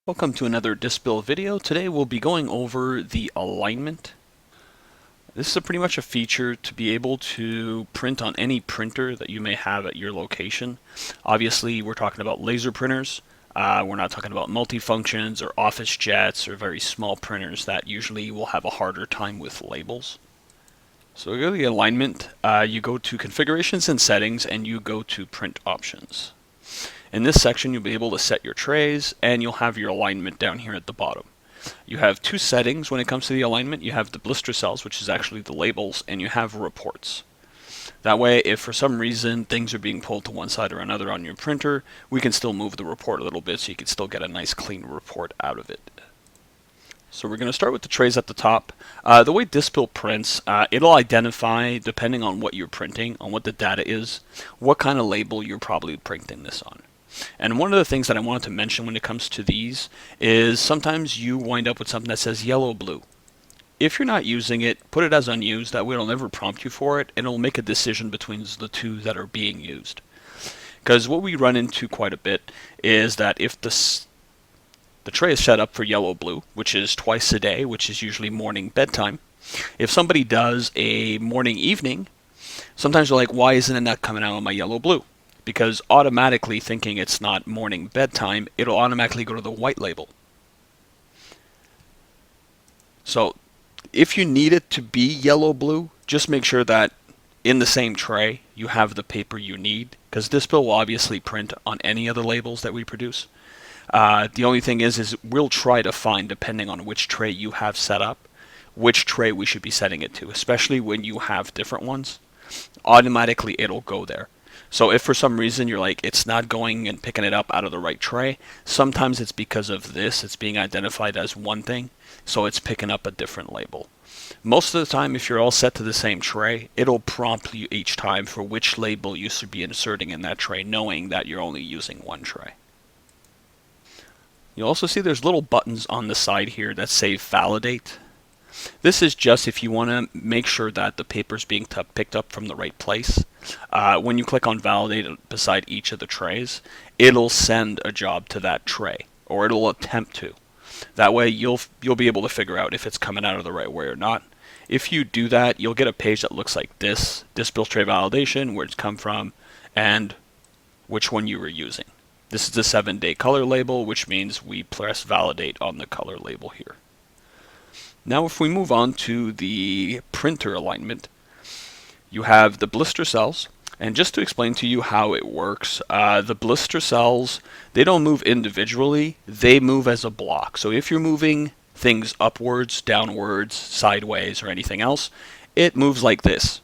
Welcome to another Dispill video. Today we'll be going over the alignment. This is pretty much a feature to be able to print on any printer that you may have at your location. Obviously we're talking about laser printers. We're not talking about multifunctions or office jets or very small printers that usually will have a harder time with labels. So we go to the alignment, you go to configurations and settings, and you go to print options. In this section, you'll be able to set your trays, and you'll have your alignment down here at the bottom. You have two settings when it comes to the alignment. You have the blister cells, which is actually the labels, and you have reports. That way, if for some reason things are being pulled to one side or another on your printer, we can still move the report a little bit so you can still get a nice clean report out of it. So we're going to start with the trays at the top. The way Dispill prints, it'll identify, depending on what you're printing, on what the data is, what kind of label you're probably printing this on. And one of the things that I wanted to mention when it comes to these is sometimes you wind up with something that says yellow-blue. If you're not using it, put it as unused. That way it'll never prompt you for it, and it'll make a decision between the two that are being used. Because what we run into quite a bit is that if the tray is set up for yellow-blue, which is twice a day, which is usually morning bedtime, if somebody does a morning-evening, sometimes they're like, why isn't it not coming out on my yellow-blue? Because automatically thinking it's not morning bedtime, it'll automatically go to the white label. So if you need it to be yellow-blue, just make sure that in the same tray you have the paper you need, because Dispill will obviously print on any of the labels that we produce. The only thing is we'll try to find, depending on which tray you have set up, which tray we should be setting it to, especially when you have different ones. Automatically it'll go there. So if for some reason you're like, it's not going and picking it up out of the right tray, sometimes it's because of this. It's being identified as one thing, so it's picking up a different label. Most of the time, if you're all set to the same tray, it'll prompt you each time for which label you should be inserting in that tray, knowing that you're only using one tray. You'll also see there's little buttons on the side here that say validate. This is just if you want to make sure that the paper is being picked up from the right place. When you click on validate beside each of the trays, it'll send a job to that tray, or it'll attempt to. That way you'll be able to figure out if it's coming out of the right way or not. If you do that, you'll get a page that looks like this: Dispill tray validation, where it's come from, and which one you were using. This is the 7-day color label, which means we press validate on the color label here. Now if we move on to the printer alignment, you have the blister cells. And just to explain to you how it works, the blister cells, they don't move individually, they move as a block. So if you're moving things upwards, downwards, sideways, or anything else, it moves like this.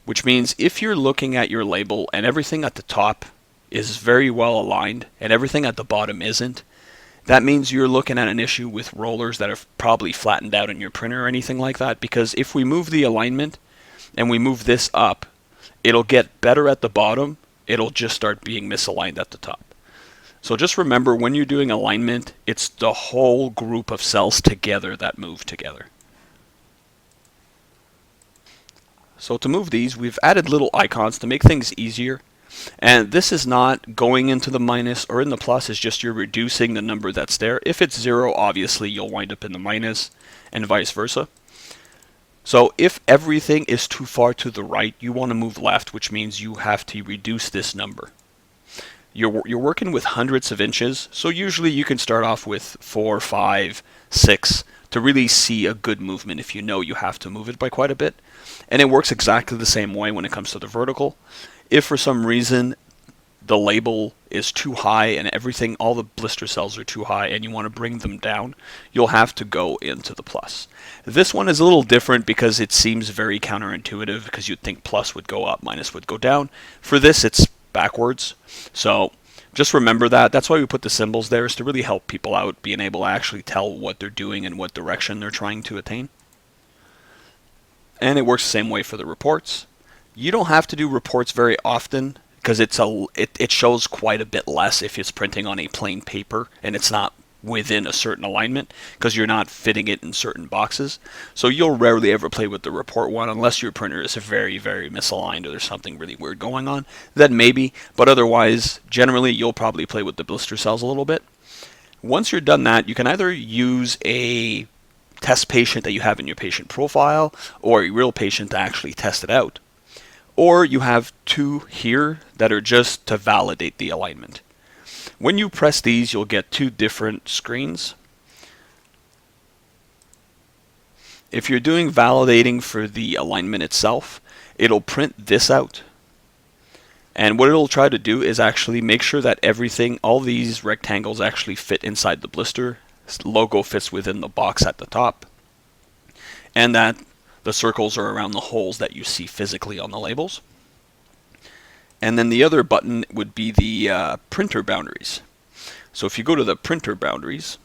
Which means if you're looking at your label and everything at the top is very well aligned and everything at the bottom isn't, that means you're looking at an issue with rollers that are probably flattened out in your printer or anything like that, because if we move the alignment and we move this up, it'll get better at the bottom, it'll just start being misaligned at the top. So just remember, when you're doing alignment, it's the whole group of cells together that move together. So to move these, we've added little icons to make things easier. And this is not going into the minus or in the plus, it's just you're reducing the number that's there. If it's 0, obviously you'll wind up in the minus, and vice versa. So if everything is too far to the right, you want to move left, which means you have to reduce this number. You're working with hundredths of inches, so usually you can start off with 4, 5, 6 to really see a good movement if you know you have to move it by quite a bit. And it works exactly the same way when it comes to the vertical. If for some reason the label is too high and everything, all the blister cells are too high and you want to bring them down, you'll have to go into the plus. This one is a little different because it seems very counterintuitive, because you'd think plus would go up, minus would go down. For this, it's backwards. So just remember that. That's why we put the symbols there, is to really help people out being able to actually tell what they're doing and what direction they're trying to attain. And it works the same way for the reports. You don't have to do reports very often, because it shows quite a bit less if it's printing on a plain paper and it's not within a certain alignment, because you're not fitting it in certain boxes. So you'll rarely ever play with the report one unless your printer is very, very misaligned or there's something really weird going on. Then maybe, but otherwise, generally you'll probably play with the blister cells a little bit. Once you're done that, you can either use a test patient that you have in your patient profile or a real patient to actually test it out. Or you have two here that are just to validate the alignment. When you press these, you'll get two different screens. If you're doing validating for the alignment itself, it'll print this out. And what it'll try to do is actually make sure that everything, all these rectangles actually fit inside the blister, logo fits within the box at the top, and that the circles are around the holes that you see physically on the labels. And then the other button would be the printer boundaries. So if you go to the printer boundaries,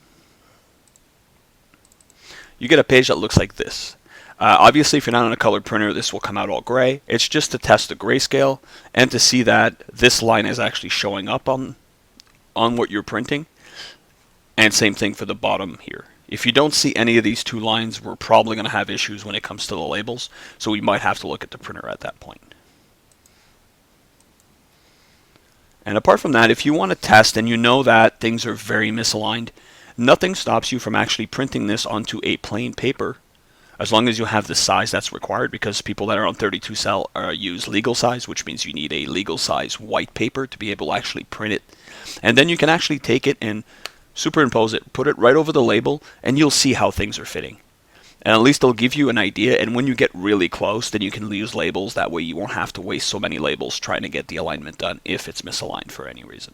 you get a page that looks like this. Obviously, if you're not on a colored printer, this will come out all gray. It's just to test the grayscale and to see that this line is actually showing up on what you're printing. And same thing for the bottom here. If you don't see any of these two lines, we're probably going to have issues when it comes to the labels, so we might have to look at the printer at that point. And apart from that, if you want to test and you know that things are very misaligned, nothing stops you from actually printing this onto a plain paper, as long as you have the size that's required, because people that are on 32 cell use legal size, which means you need a legal size white paper to be able to actually print it. And then you can actually take it and superimpose it, put it right over the label, and you'll see how things are fitting. And at least it'll give you an idea, and when you get really close, then you can use labels. That way you won't have to waste so many labels trying to get the alignment done if it's misaligned for any reason.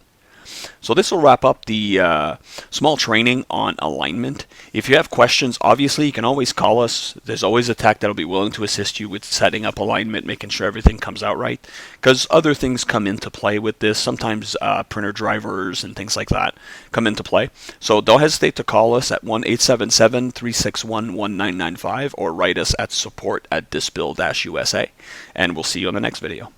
So this will wrap up the small training on alignment. If you have questions, obviously you can always call us. There's always a tech that'll be willing to assist you with setting up alignment, making sure everything comes out right, because other things come into play with this. Sometimes printer drivers and things like that come into play. So don't hesitate to call us at 1-877-361-1995 or write us at support@Dispill-USA, and we'll see you on the next video.